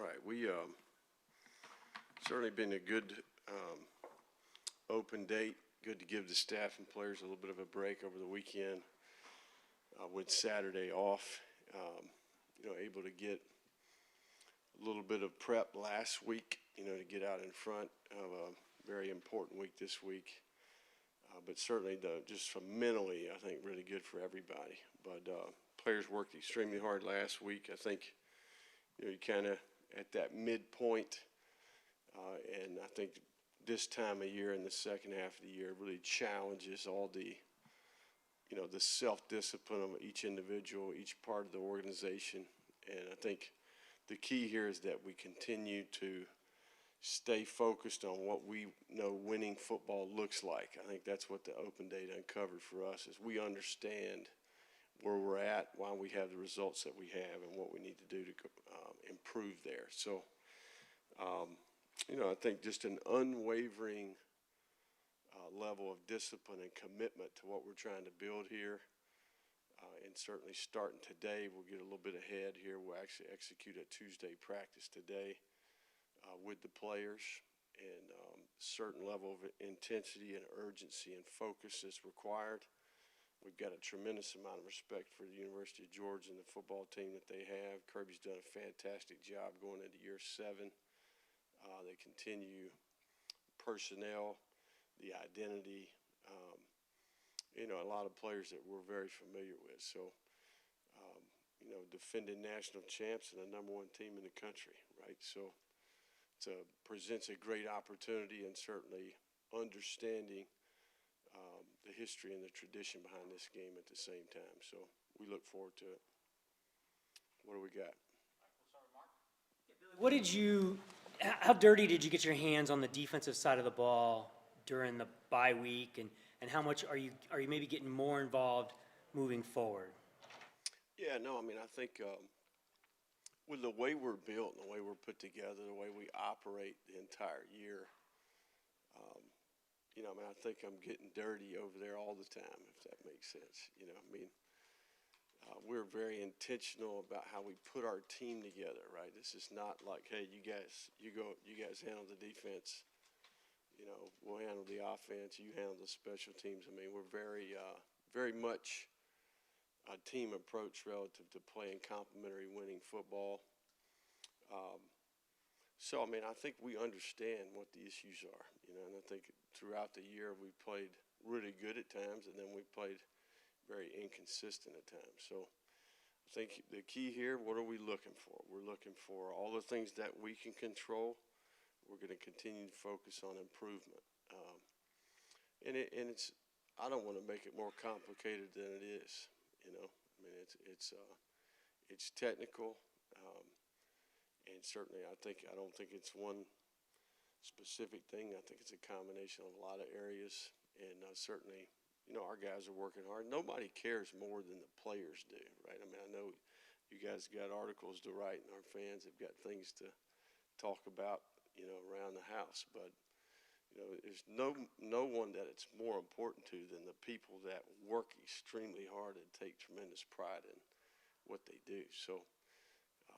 right. We certainly been a good open date. Good to give the staff and players a little bit of a break over the weekend with Saturday off. Able to get a little bit of prep last week, to get out in front of a very important week this week. But certainly, just from mentally, I think really good for everybody. But players worked extremely hard last week. I think, you kind of at that midpoint, and I think this time of year in the second half of the year really challenges all the, the self-discipline of each individual, each part of the organization. And I think the key here is that we continue to stay focused on what we know winning football looks like. I think that's what the open date uncovered for us is we understand where we're at, why we have the results that we have, and what we need to do to improve there. So, I think just an unwavering level of discipline and commitment to what we're trying to build here. And certainly starting today, we'll get a little bit ahead here. We'll actually execute a Tuesday practice today with the players, and certain level of intensity and urgency and focus is required. We've got a tremendous amount of respect for the University of Georgia and the football team that they have. Kirby's done a fantastic job going into year 7. They continue personnel, the identity, a lot of players that we're very familiar with. So, defending national champs and the #1 team in the country, right? So it presents a great opportunity, and certainly understanding the history and the tradition behind this game at the same time. So we look forward to it. What do we got? How dirty did you get your hands on the defensive side of the ball during the bye week, and how much are you maybe getting more involved moving forward? Yeah, no, I think with the way we're built and the way we're put together, the way we operate the entire year, I think I'm getting dirty over there all the time, if that makes sense. We're very intentional about how we put our team together, right? This is not like, hey, you guys handle the defense. We'll handle the offense. You handle the special teams. We're very much a team approach relative to playing complementary winning football. So, I think we understand what the issues are, and I think throughout the year we played really good at times, and then we played very inconsistent at times. So I think the key here, what are we looking for? We're looking for all the things that we can control. We're going to continue to focus on improvement. And I don't want to make it more complicated than it is, It's technical, and certainly I don't think it's one specific thing. I think it's a combination of a lot of areas, and certainly, our guys are working hard. Nobody cares more than the players do, right? I know you guys got articles to write, and our fans have got things to talk about, around the house, but there's no one that it's more important to than the people that work extremely hard and take tremendous pride in what they do. So,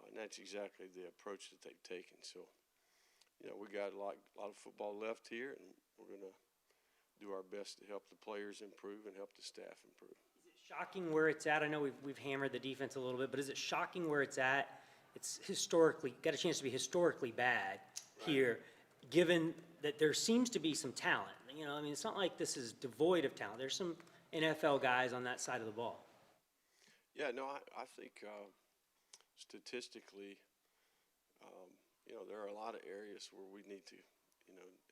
and that's exactly the approach that they've taken. So, we got a lot of football left here, and we're going to do our best to help the players improve and help the staff improve. Is it shocking where it's at? I know we've hammered the defense a little bit, but is it shocking where it's at? It's historically got a chance to be historically bad here, given that there seems to be some talent. It's not like this is devoid of talent. There's some NFL guys on that side of the ball. Yeah, no, I think statistically, there are a lot of areas where we need to,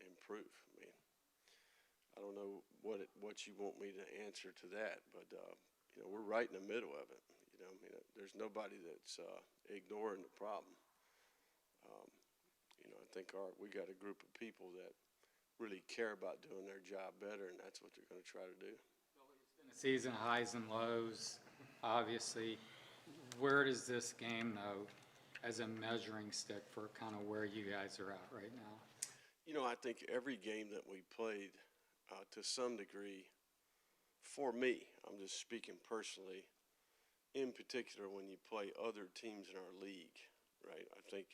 improve. I don't know what you want me to answer to that, but we're right in the middle of it. There's nobody that's ignoring the problem. I think we got a group of people that really care about doing their job better, and that's what they're going to try to do. It's been a season of highs and lows, obviously. Where does this game, though, as a measuring stick for kind of where you guys are at right now? I think every game that we played, to some degree, for me, I'm just speaking personally, in particular when you play other teams in our league, right? I think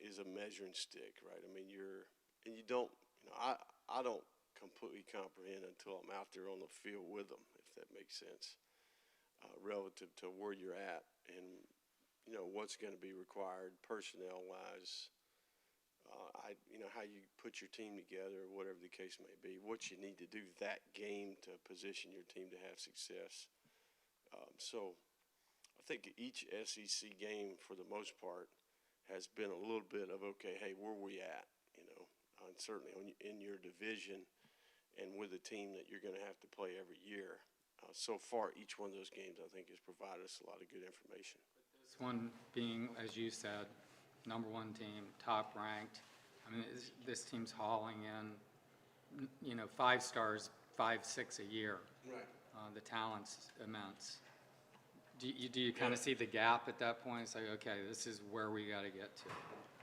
is a measuring stick, right? I mean, and you don't, I don't completely comprehend until I'm out there on the field with them, if that makes sense, relative to where you're at and, what's going to be required personnel-wise, how you put your team together, whatever the case may be, what you need to do that game to position your team to have success. So I think each SEC game, for the most part, has been a little bit of, okay, hey, where we at, and certainly in your division and with a team that you're going to have to play every year. So far, each one of those games, I think, has provided us a lot of good information. This one being, as you said, number one team, top ranked. I mean, this team's hauling in, 5 stars, 5, 6 a year. Right. The talent's immense. Do you kind of see the gap at that point? It's like, okay, this is where we got to get to.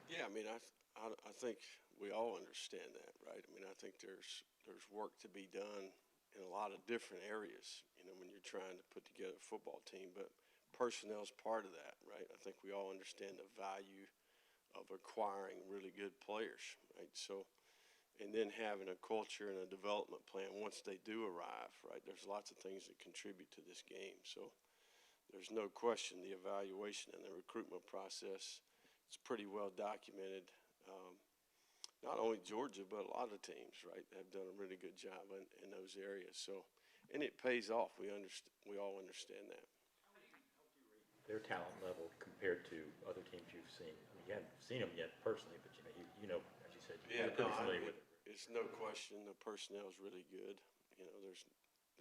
Yeah, I mean, I think we all understand that, right? I mean, I think there's work to be done in a lot of different areas, when you're trying to put together a football team, but personnel's part of that, right? I think we all understand the value of acquiring really good players, right? So, and then having a culture and a development plan once they do arrive, right? There's lots of things that contribute to this game. So there's no question the evaluation and the recruitment process is pretty well documented. Not only Georgia, but a lot of teams, right, have done a really good job in those areas. So, and it pays off. We all understand that. Their talent level compared to other teams you've seen? I mean, you haven't seen them yet personally, but as you said, you're pretty familiar with it. It's no question the personnel is really good. There's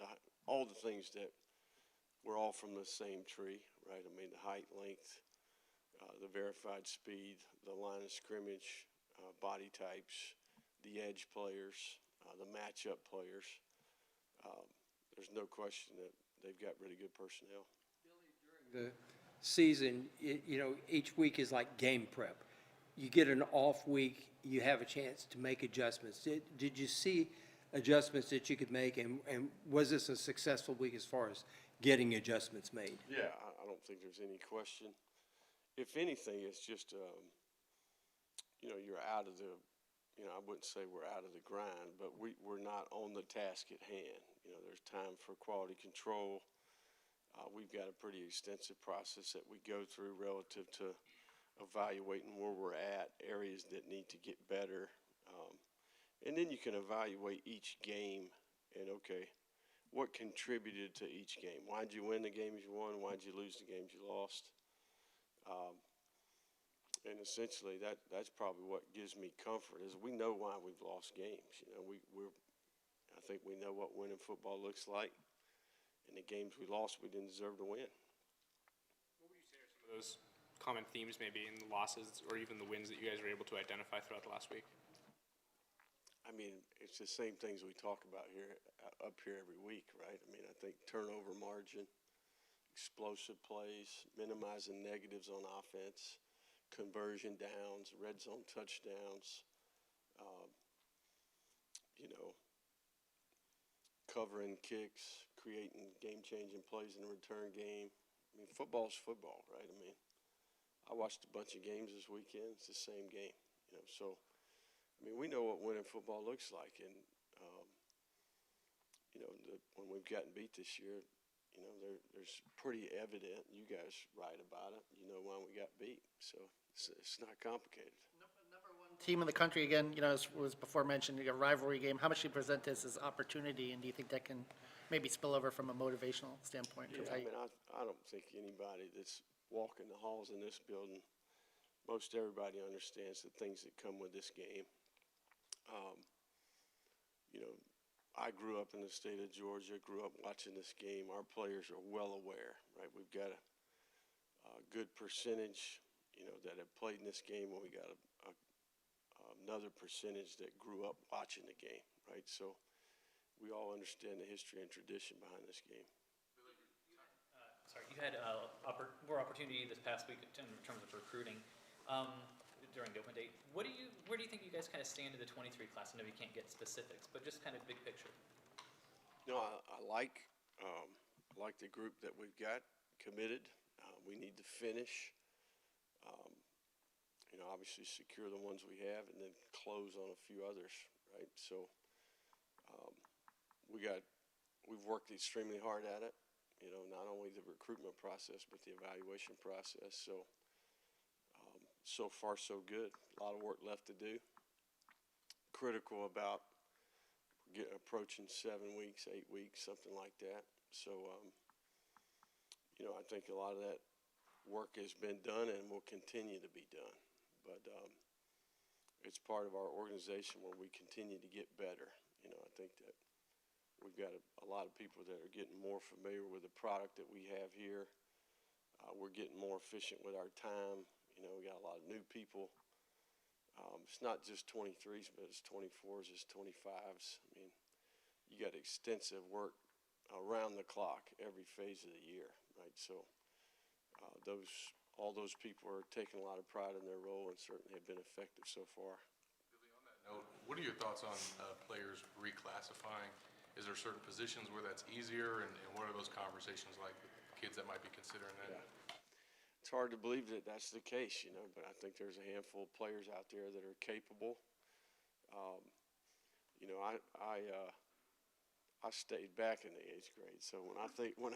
not all the things that we're all from the same tree, right? I mean, the height, length, the verified speed, the line of scrimmage, body types, the edge players, the matchup players. There's no question that they've got really good personnel. The season, each week is like game prep. You get an off week, you have a chance to make adjustments. Did you see adjustments that you could make, and was this a successful week as far as getting adjustments made? Yeah, I don't think there's any question. If anything, it's just, you're out of the, I wouldn't say we're out of the grind, but we're not on the task at hand. There's time for quality control. We've got a pretty extensive process that we go through relative to evaluating where we're at, areas that need to get better. And then you can evaluate each game and, okay, what contributed to each game? Why'd you win the games you won? Why'd you lose the games you lost? And essentially, that's probably what gives me comfort is we know why we've lost games. I think we know what winning football looks like. And the games we lost, we didn't deserve to win. What would you say are some of those common themes maybe in the losses or even the wins that you guys were able to identify throughout the last week? I mean, it's the same things we talk about up here every week, right? I mean, I think turnover margin, explosive plays, minimizing negatives on offense, conversion downs, red zone touchdowns, covering kicks, creating game-changing plays in the return game. I mean, football's football, right? I mean, I watched a bunch of games this weekend. It's the same game, So, I mean, we know what winning football looks like, and when we've gotten beat this year, there's pretty evident. You guys write about it. You know why we got beat, so it's not complicated. Number one team in the country again. As was before mentioned, a rivalry game. How much do you present this as opportunity, and do you think that can maybe spill over from a motivational standpoint? Yeah, I mean, I don't think anybody that's walking the halls in this building, most everybody understands the things that come with this game. I grew up in the state of Georgia, grew up watching this game. Our players are well aware, right? We've got a good percentage, that have played in this game, and we got another percentage that grew up watching the game, right? So we all understand the history and tradition behind this game. Sorry, you had more opportunity this past week in terms of recruiting during the open date. Where do you think you guys kind of stand in the 23 class? I know you can't get specifics, but just kind of big picture. I like the group that we've got committed. We need to finish. obviously secure the ones we have and then close on a few others, right? So we've worked extremely hard at it, you know, not only the recruitment process, but the evaluation process. So so far so good. A lot of work left to do. Critical about approaching 7 weeks, 8 weeks, something like that. So, you know, I think a lot of that work has been done and will continue to be done. But it's part of our organization where we continue to get better. You know, I think that we've got a lot of people that are getting more familiar with the product that we have here. We're getting more efficient with our time. You know, we got a lot of new people. It's not just 23s, but it's 24s, it's 25s. I mean, you got extensive work around the clock every phase of the year, right? So all those people are taking a lot of pride in their role and certainly have been effective so far. Billy, on that note, what are your thoughts on players reclassifying? Is there certain positions where that's easier, and what are those conversations like with kids that might be considering that? Yeah. It's hard to believe that that's the case, you know, but I think there's a handful of players out there that are capable. You know, I stayed back in the 8th grade, so when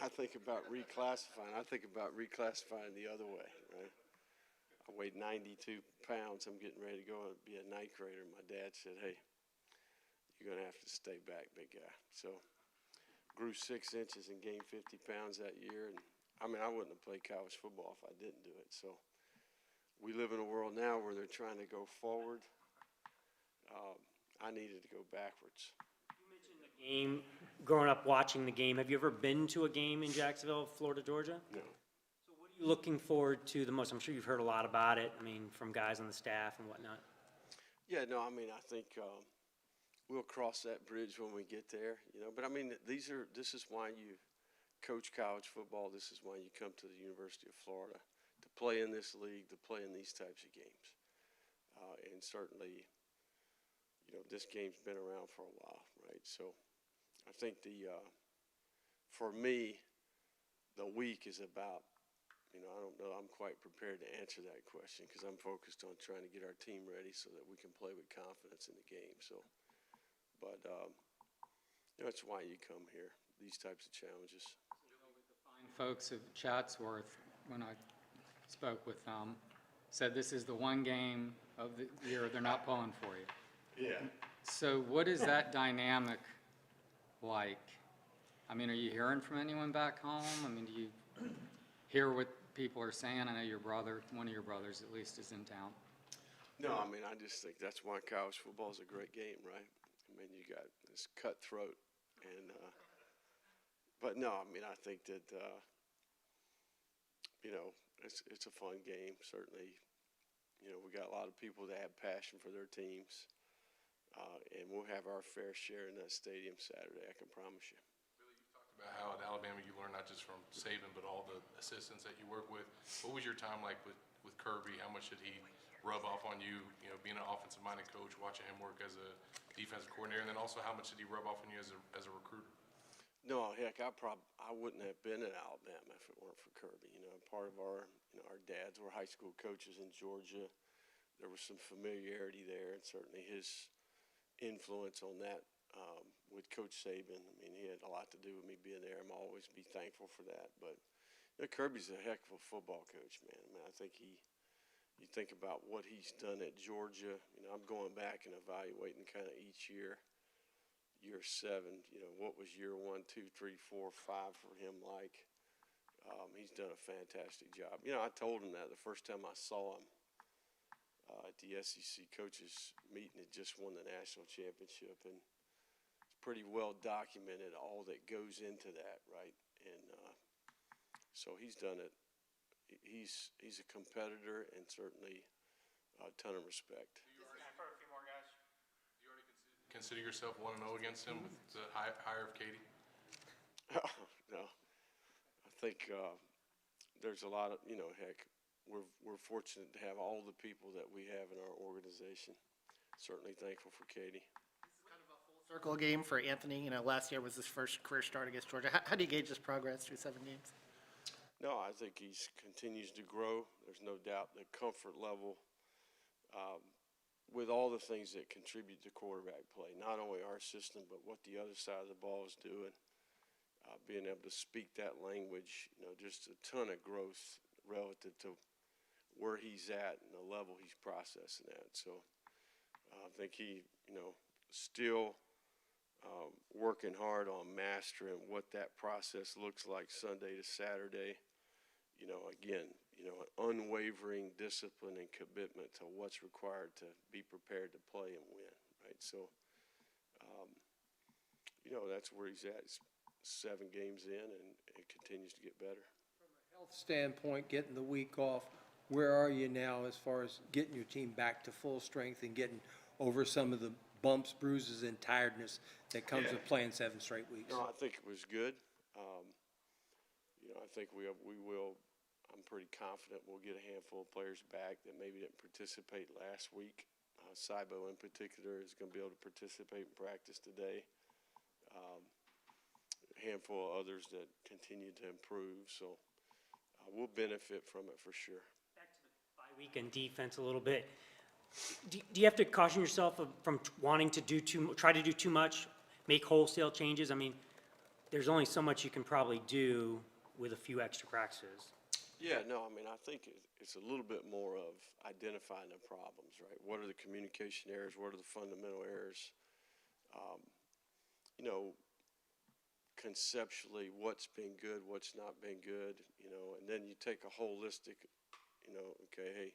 I think about reclassifying, I think about reclassifying the other way, right? I weighed 92 pounds. I'm getting ready to go and be a 9th grader. My dad said, "Hey, you're gonna have to stay back, big guy." So grew 6 inches and gained 50 pounds that year, and I mean, I wouldn't have played college football if I didn't do it. So we live in a world now where they're trying to go forward. I needed to go backwards. You mentioned the game, growing up watching the game. Have you ever been to a game in Jacksonville, Florida, Georgia? No. So what are you looking forward to the most? I'm sure you've heard a lot about it, I mean, from guys on the staff and whatnot. Yeah, no, I mean, I think we'll cross that bridge when we get there, you know. But I mean, this is why you coach college football. This is why you come to the University of Florida, to play in this league, to play in these types of games. And certainly, you know, this game's been around for a while, right? So I think for me, the week is about, you know, I don't know, I'm quite prepared to answer that question because I'm focused on trying to get our team ready so that we can play with confidence in the game. So, but, you know, that's why you come here, these types of challenges. Fine folks of Chatsworth, when I spoke with them, said this is the one game of the year they're not pulling for you. Yeah. So what is that dynamic like? I mean, are you hearing from anyone back home? I mean, do you hear what people are saying? I know your brother, one of your brothers at least, is in town. No, I mean, I just think that's why college football is a great game, right? I mean, you got this cutthroat, and but no, I mean, I think that you know, it's a fun game. Certainly, you know, we got a lot of people that have passion for their teams, and we'll have our fair share in that stadium Saturday. I can promise you. Billy, you talked about how at Alabama you learned not just from Saban, but all the assistants that you work with. What was your time like with Kirby? How much did he rub off on you, you know, being an offensive-minded coach, watching him work as a defensive coordinator, and then also how much did he rub off on you as a recruiter? No, heck, I wouldn't have been at Alabama if it weren't for Kirby. You know, part of our dads were high school coaches in Georgia. There was some familiarity there, and certainly his influence on that with Coach Saban. I mean, he had a lot to do with me being there. I'm always be thankful for that. But you know, Kirby's a heck of a football coach, man. I mean, I think you think about what he's done at Georgia. You know, I'm going back and evaluating kind of each year. Year 7, you know, what was year 1, 2, 3, 4, 5 for him like? He's done a fantastic job. You know, I told him that the first time I saw him at the SEC coaches meeting. Had just won the national championship, and it's pretty well documented all that goes into that, right? And so he's done it. He's a competitor, and certainly a ton of respect. Consider yourself 1-0 against him with the hire of Katie? No, I think there's a lot of, you know, heck, we're fortunate to have all the people that we have in our organization. Certainly thankful for Katie. Kind of a full circle game for Anthony. You know, last year was his first career start against Georgia. How do you gauge his progress through 7 games? No, I think he continues to grow. There's no doubt the comfort level with all the things that contribute to quarterback play, not only our system, but what the other side of the ball is doing, being able to speak that language, just a ton of growth relative to where he's at and the level he's processing at. So I think he, still working hard on mastering what that process looks like Sunday to Saturday. Again, an unwavering discipline and commitment to what's required to be prepared to play and win, right? So, that's where he's at. He's 7 games in, and it continues to get better. Health standpoint, getting the week off, where are you now as far as getting your team back to full strength and getting over some of the bumps, bruises, and tiredness that comes with playing 7 straight weeks? No, I think it was good. I think we will. I'm pretty confident we'll get a handful of players back that maybe didn't participate last week. Cybo in particular is going to be able to participate in practice today. A handful of others that continue to improve, so we'll benefit from it for sure. Back to the bye week and defense a little bit. Do you have to caution yourself from wanting to try to do too much, make wholesale changes? I mean, there's only so much you can probably do with a few extra practices. Yeah, no, I think it's a little bit more of identifying the problems, right? What are the communication errors? What are the fundamental errors? Conceptually, what's been good, what's not been good, and then you take a holistic, okay, hey,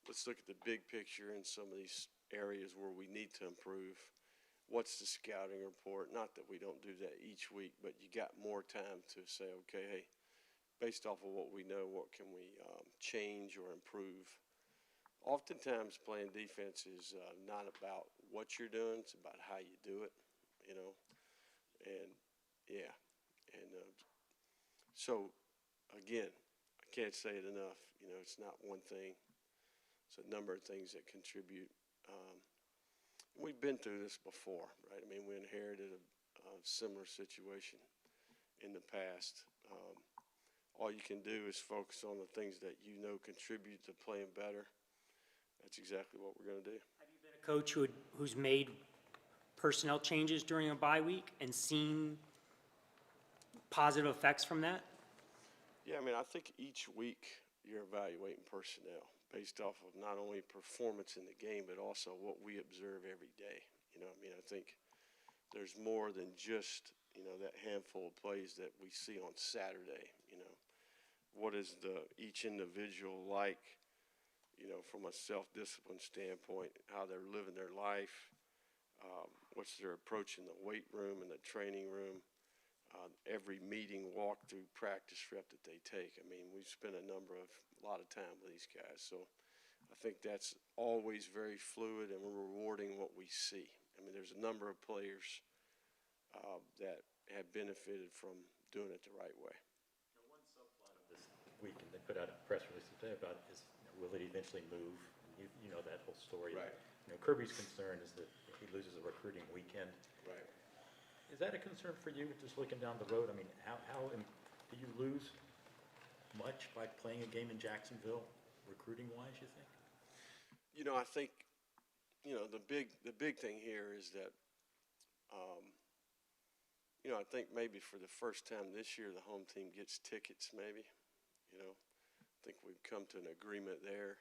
let's look at the big picture in some of these areas where we need to improve. What's the scouting report? Not that we don't do that each week, but you got more time to say, okay, hey, based off of what we know, what can we change or improve? Oftentimes playing defense is not about what you're doing, it's about how you do it, and so again, I can't say it enough, it's not one thing, it's a number of things that contribute. We've been through this before, right? We inherited a similar situation in the past. All you can do is focus on the things that contribute to playing better. That's exactly what we're going to do. Have you been a coach who's made personnel changes during a bye week and seen positive effects from that? Yeah, I think each week you're evaluating personnel based off of not only performance in the game, but also what we observe every day. I think there's more than just, that handful of plays that we see on Saturday. What is each individual like, from a self-discipline standpoint, how they're living their life, what's their approach in the weight room and the training room, every meeting, walkthrough, practice rep that they take. We've spent a lot of time with these guys, so I think that's always very fluid and rewarding what we see. There's a number of players that have benefited from doing it the right way. One subplot of this week, and they put out a press release today about it, is will it eventually move? You know that whole story. Right. Kirby's concern is that if he loses a recruiting weekend. Right. Is that a concern for you, just looking down the road? How do you lose much by playing a game in Jacksonville, recruiting-wise, you think? I think, the big thing here is that, I think maybe for the first time this year, the home team gets tickets maybe. I think we've come to an agreement there.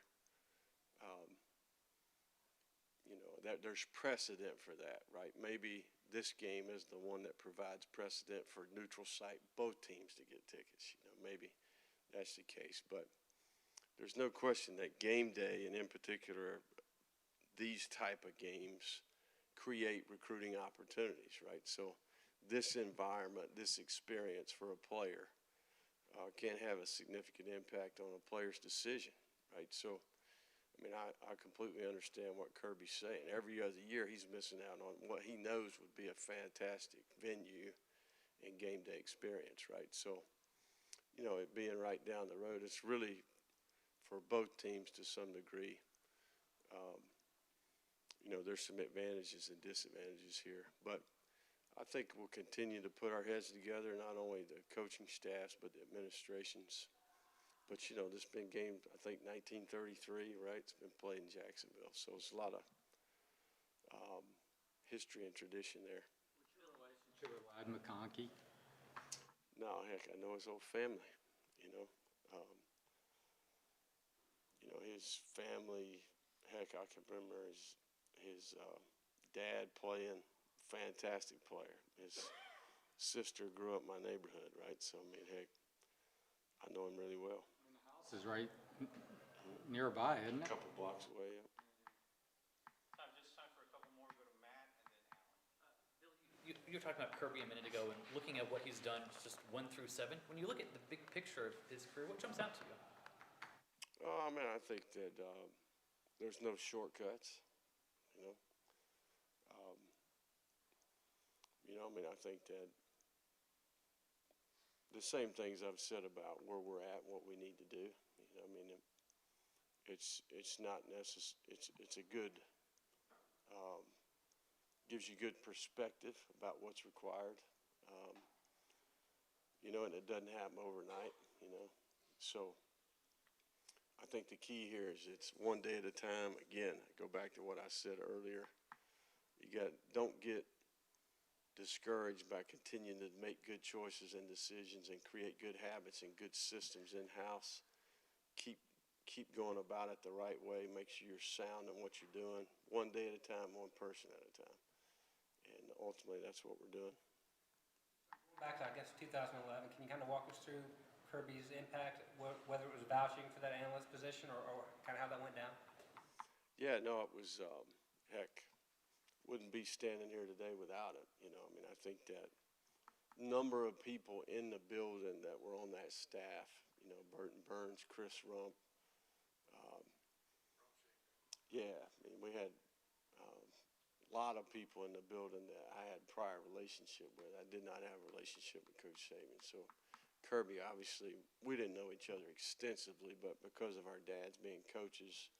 That there's precedent for that, right? Maybe this game is the one that provides precedent for neutral site, both teams to get tickets. Maybe that's the case, but there's no question that game day, and in particular, these type of games create recruiting opportunities, right? So this environment, this experience for a player can have a significant impact on a player's decision, right? So, I completely understand what Kirby's saying. Every other year, he's missing out on what he knows would be a fantastic venue and game day experience, right? So, it being right down the road, it's really for both teams to some degree. There's some advantages and disadvantages here, but I think we'll continue to put our heads together, not only the coaching staffs, but the administrations, But, you know, this been game, I think 1933, right? It's been played in Jacksonville. So it's a lot of history and tradition there. Lad McConkey. No, heck, I know his whole family, you know. His family, heck, I can remember his dad playing, fantastic player. His sister grew up in my neighborhood, right? So, I mean, heck, I know him really well. This is right nearby, isn't A it? couple blocks away, yeah. Time for a couple more, go to Matt and then Alan. You were talking about Kirby a minute ago and looking at what he's done, just 1 through 7. When you look at the big picture of his career, what jumps out to you? I mean, I think that there's no shortcuts, you know. I mean, I think that the same things I've said about where we're at, what we need to do. You know, I mean, it's not necessary. It's a good gives you good perspective about what's required. And it doesn't happen overnight. So I think the key here is it's one day at a time. Again, I go back to what I said earlier. Don't get discouraged by continuing to make good choices and decisions and create good habits and good systems in-house. Keep going about it the right way. Make sure you're sound in what you're doing. One day at a time, one person at a time. And ultimately, that's what we're doing. Back to, I guess, 2011, can you kind of walk us through Kirby's impact, whether it was vouching for that analyst position or kind of how that went down? Yeah, no, it was, heck, wouldn't be standing here today without it. I mean, I think that number of people in the building that were on that staff, Burton Burns, Chris Rump. I mean, we had a lot of people in the building that I had prior relationship with. I did not have a relationship with Coach Saban. So Kirby, obviously, we didn't know each other extensively, but because of our dads being coaches,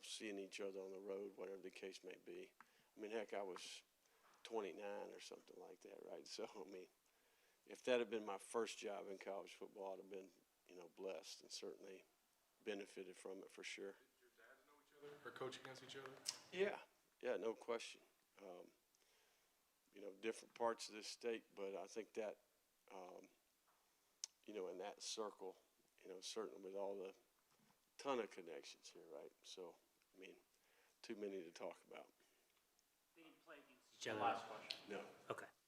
seeing each other on the road, whatever the case may be. I mean, heck, I was 29 or something like that, right? So, I mean, if that had been my first job in college football, I'd have been, blessed and certainly benefited from it for sure. Did your dads know each other or coach against each other? Yeah, no question. Different parts of this state, but I think that, in that circle, certainly with all the ton of connections here, right? So, I mean, too many to talk about. Each other. No. Okay.